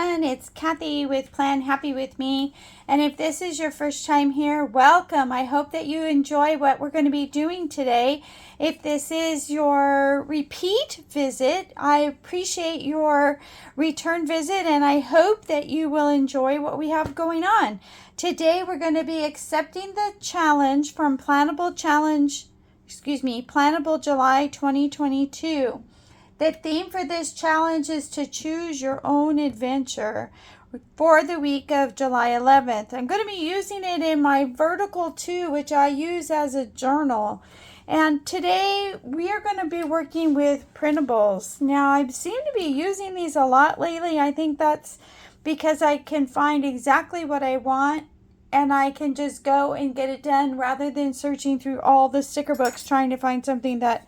everyone, it's Kathy with Plan Happy With Me, and if this is your first time here, welcome. I hope that you enjoy what we're going to be doing today. If this is your repeat visit, I appreciate your return visit, and I hope that you will enjoy what we have going on. Today we're going to be accepting the challenge from Plannable July 2022. The theme for this challenge is to choose your own adventure for the week of July 11th. I'm going to be using it in my vertical 2, which I use as a journal. And today we are going to be working with printables. Now, I seem to be using these a lot lately. I think that's because I can find exactly what I want and I can just go and get it done rather than searching through all the sticker books trying to find something that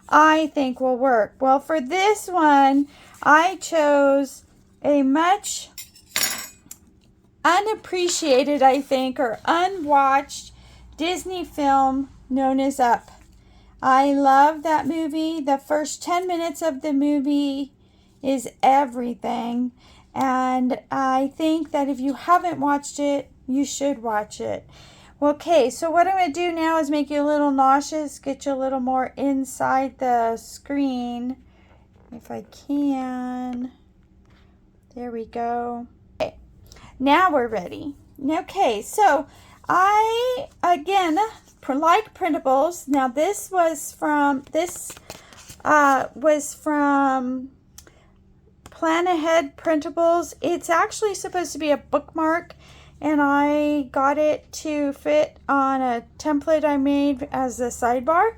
I think will work. Well, for this one, I chose a much unappreciated, I think, or unwatched Disney film known as Up. I love that movie. The first 10 minutes of the movie is everything. And I think that if you haven't watched it, you should watch it. Okay, so what I'm going to do now is make you a little nauseous, get you a little more inside the screen, if I can. There we go. Okay, now we're ready. Okay, so I, again, like printables. Now this was from Plan Ahead Printables. It's actually supposed to be a bookmark, and I got it to fit on a template I made as a sidebar.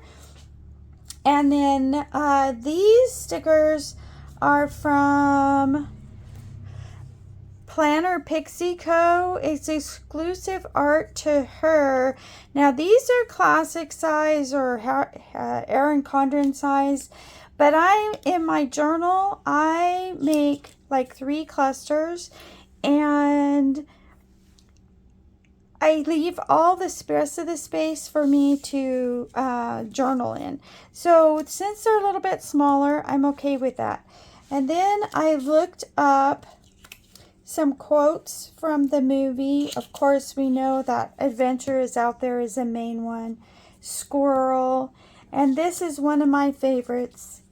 And then these stickers are from PlannerPixieCo. It's exclusive art to her. Now these are classic size or Erin Condren size, but in my journal I make like 3 clusters, and I leave all the rest of the space for me to journal in. So since they're a little bit smaller, I'm okay with that. And then I looked up some quotes from the movie. Of course, we know that adventure is out there is a main one. Squirrel. And this is one of my favorites.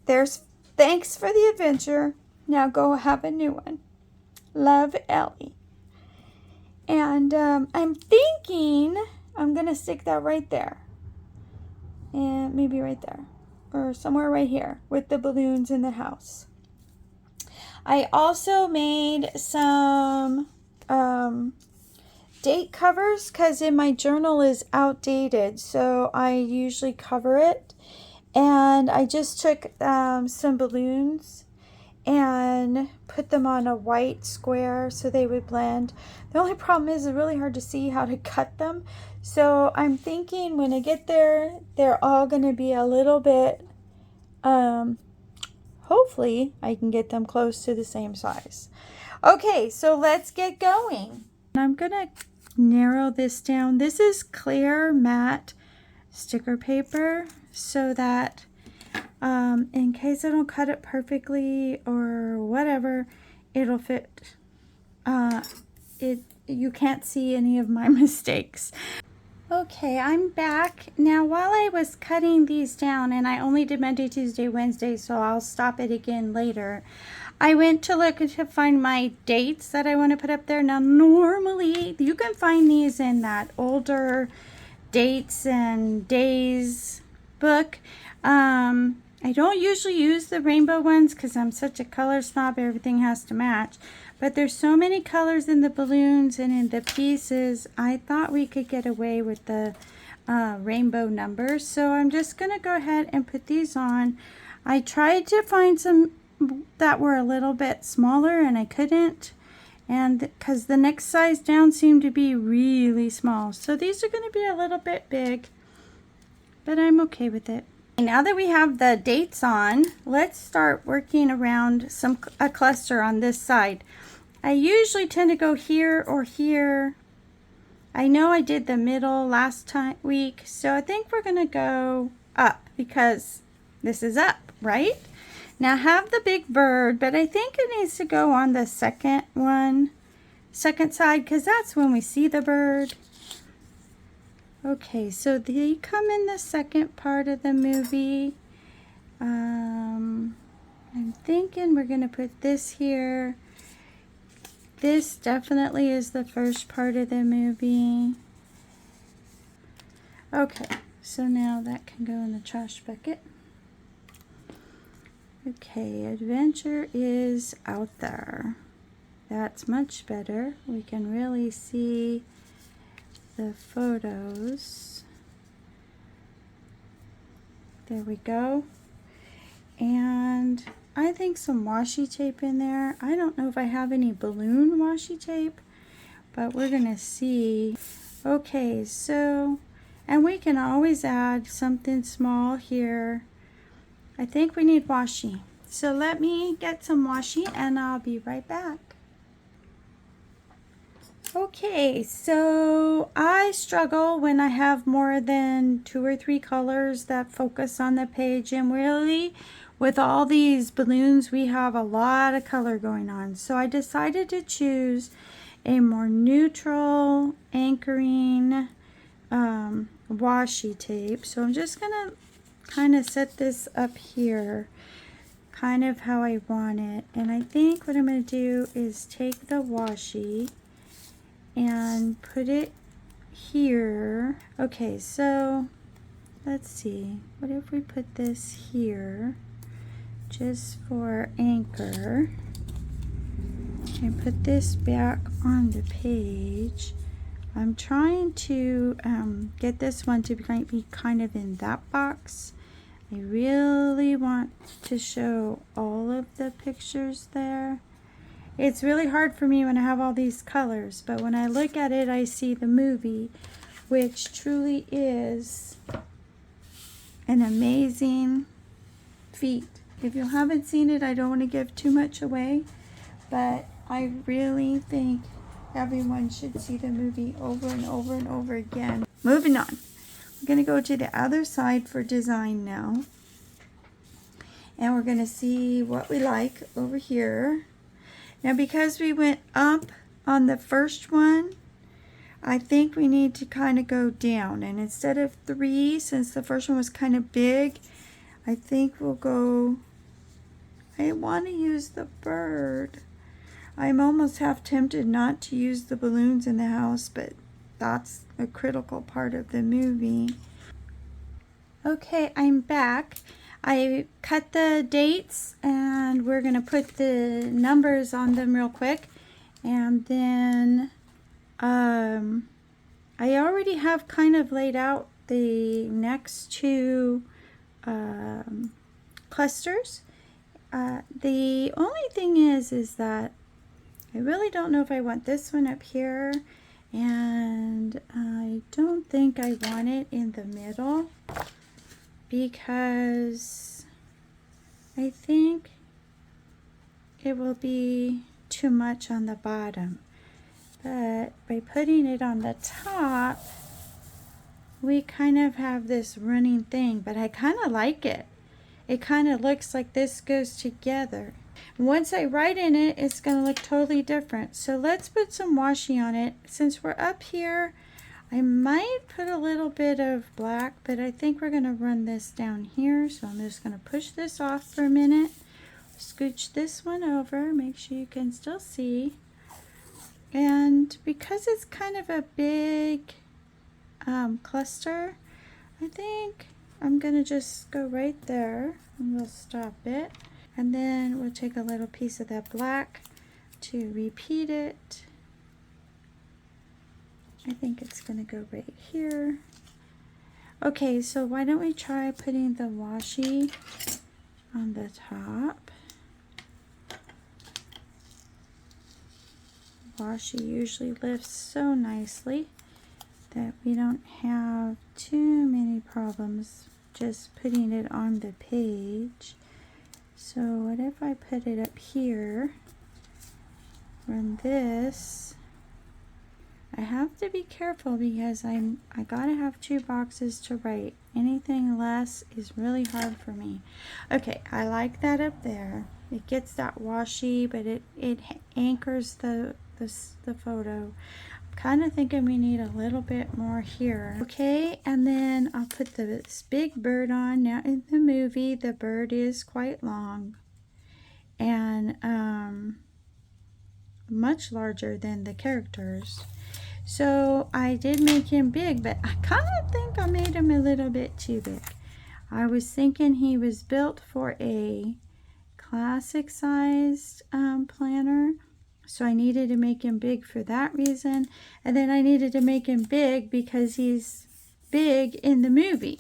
There's thanks for the adventure. Now go have a new one. Love, Ellie. And I'm thinking I'm going to stick that right there. And maybe right there. Or somewhere right here with the balloons in the house. I also made some date covers because in my journal is outdated. So I usually cover it. And I just took some balloons and put them on a white square so they would blend. The only problem is it's really hard to see how to cut them. So I'm thinking when I get there, they're all going to be a little bit, hopefully I can get them close to the same size. Okay, so let's get going. I'm going to narrow this down. This is clear matte sticker paper so that in case I don't cut it perfectly or whatever, it'll fit. You can't see any of my mistakes. Okay, I'm back. Now, while I was cutting these down, and I only did Monday, Tuesday, Wednesday, so I'll stop it again later, I went to look to find my dates that I want to put up there. Now, normally, you can find these in that older dates and days book. I don't usually use the rainbow ones because I'm such a color snob. Everything has to match. But there's so many colors in the balloons and in the pieces. I thought we could get away with the rainbow numbers. So I'm just going to go ahead and put these on. I tried to find some that were a little bit smaller and I couldn't. And because the next size down seemed to be really small. So these are going to be a little bit big. But I'm okay with it. Now that we have the dates on, let's start working around a cluster on this side. I usually tend to go here or here. I know I did the middle last week, so I think we're going to go up because this is up, right? Now I have the big bird, but I think it needs to go on the second side, because that's when we see the bird. Okay, so they come in the second part of the movie. I'm thinking we're going to put this here. This definitely is the first part of the movie. Okay, so now that can go in the trash bucket. Okay, adventure is out there. That's much better. We can really see the photos. There we go. And I think some washi tape in there. I don't know if I have any balloon washi tape, but we're gonna see. Okay, so, and we can always add something small here. I think we need washi. So let me get some washi and I'll be right back. Okay, so I struggle when I have more than 2 or 3 colors that focus on the page, and really with all these balloons we have a lot of color going on. So I decided to choose a more neutral anchoring washi tape. So I'm just gonna kind of set this up here, kind of how I want it. And I think what I'm going to do is take the washi and put it here. Okay, so let's see. What if we put this here just for anchor and put this back on the page? I'm trying to get this one to be kind of in that box. I really want to show all of the pictures there. It's really hard for me when I have all these colors, but when I look at it, I see the movie, which truly is an amazing feat. If you haven't seen it, I don't want to give too much away, but I really think everyone should see the movie over and over and over again. Moving on. We're going to go to the other side for design now. And we're going to see what we like over here. Now because we went up on the first one, I think we need to kind of go down. And instead of 3, since the first one was kind of big, I think we'll go, I want to use the bird. I'm almost half tempted not to use the balloons in the house, but that's a critical part of the movie. Okay, I'm back. I cut the dates and we're going to put the numbers on them real quick. And then I already have kind of laid out the next 2 clusters. The only thing is that I really don't know if I want this one up here, and I don't think I want it in the middle because I think it will be too much on the bottom. But by putting it on the top, we kind of have this running thing, but I kind of like it. It kind of looks like this goes together. Once I write in it, it's going to look totally different. So let's put some washi on it. Since we're up here, I might put a little bit of black, but I think we're going to run this down here. So I'm just going to push this off for a minute. Scooch this one over, make sure you can still see. And because it's kind of a big cluster, I think I'm going to just go right there and we'll stop it. And then we'll take a little piece of that black to repeat it. I think it's going to go right here. Okay, so why don't we try putting the washi on the top. Washi usually lifts so nicely that we don't have too many problems just putting it on the page. So what if I put it up here, run this. I have to be careful because I gotta have 2 boxes to write. Anything less is really hard for me. Okay, I like that up there. It gets that washy, but it anchors the photo. I'm kind of thinking we need a little bit more here. Okay, and then I'll put this big bird on. Now in the movie, the bird is quite long and much larger than the characters. So I did make him big, but I kind of think I made him a little bit too big. I was thinking he was built for a classic sized planner, so I needed to make him big for that reason, and then I needed to make him big because he's big in the movie.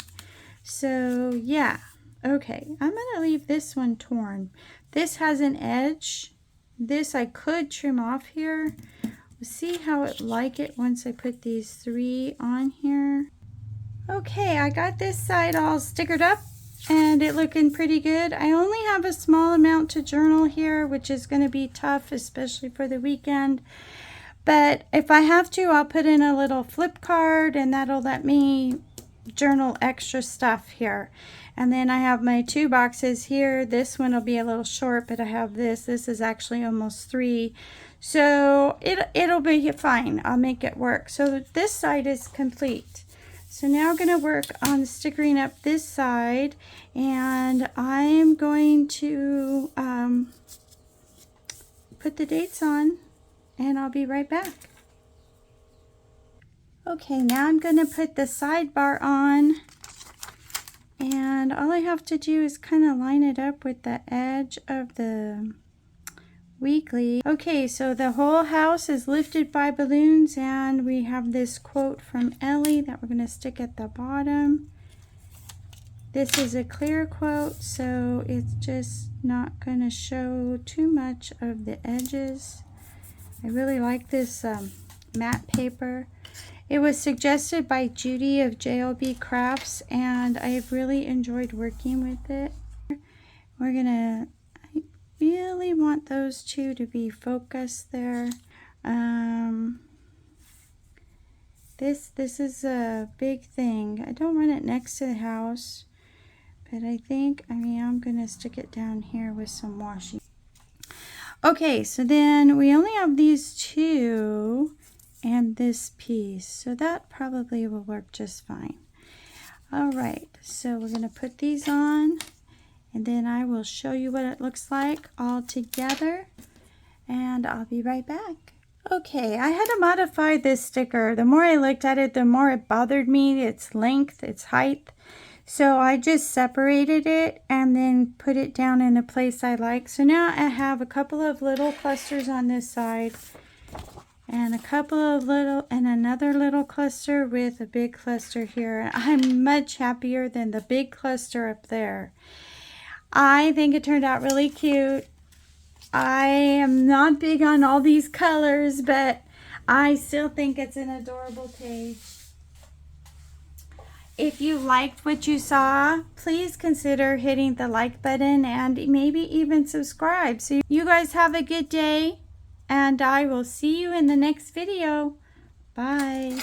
So yeah, okay, I'm gonna leave this one torn. This has an edge. This I could trim off here. We'll see how it like it once I put these 3 on here. Okay, I got this side all stickered up and it looking pretty good. I only have a small amount to journal here, which is going to be tough, especially for the weekend. But if I have to, I'll put in a little flip card and that'll let me journal extra stuff here. And then I have my 2 boxes here. This one will be a little short, but I have this. This is actually almost 3. So it'll be fine. I'll make it work. So this side is complete. So now I'm going to work on stickering up this side, and I'm going to put the dates on, and I'll be right back. Okay, now I'm going to put the sidebar on, and all I have to do is kind of line it up with the edge of the weekly. Okay, so the whole house is lifted by balloons, and we have this quote from Ellie that we're going to stick at the bottom. This is a clear quote, so it's just not going to show too much of the edges. I really like this matte paper. It was suggested by Judy of JLB Crafts, and I've really enjoyed working with it. We're gonna, I really want those 2 to be focused there. This is a big thing. I don't want it next to the house, but I think, I'm gonna stick it down here with some washi. Okay, so then we only have these 2 and this piece, so that probably will work just fine. All right, so we're going to put these on, and then I will show you what it looks like all together, and I'll be right back. Okay, I had to modify this sticker. The more I looked at it, the more it bothered me, its length, its height. So I just separated it and then put it down in a place I like. So now I have a couple of little clusters on this side, and a couple of little, and another little cluster with a big cluster here. I'm much happier than the big cluster up there. I think it turned out really cute. I am not big on all these colors, but I still think it's an adorable page. If you liked what you saw, please consider hitting the like button and maybe even subscribe. So you guys have a good day, and I will see you in the next video. Bye.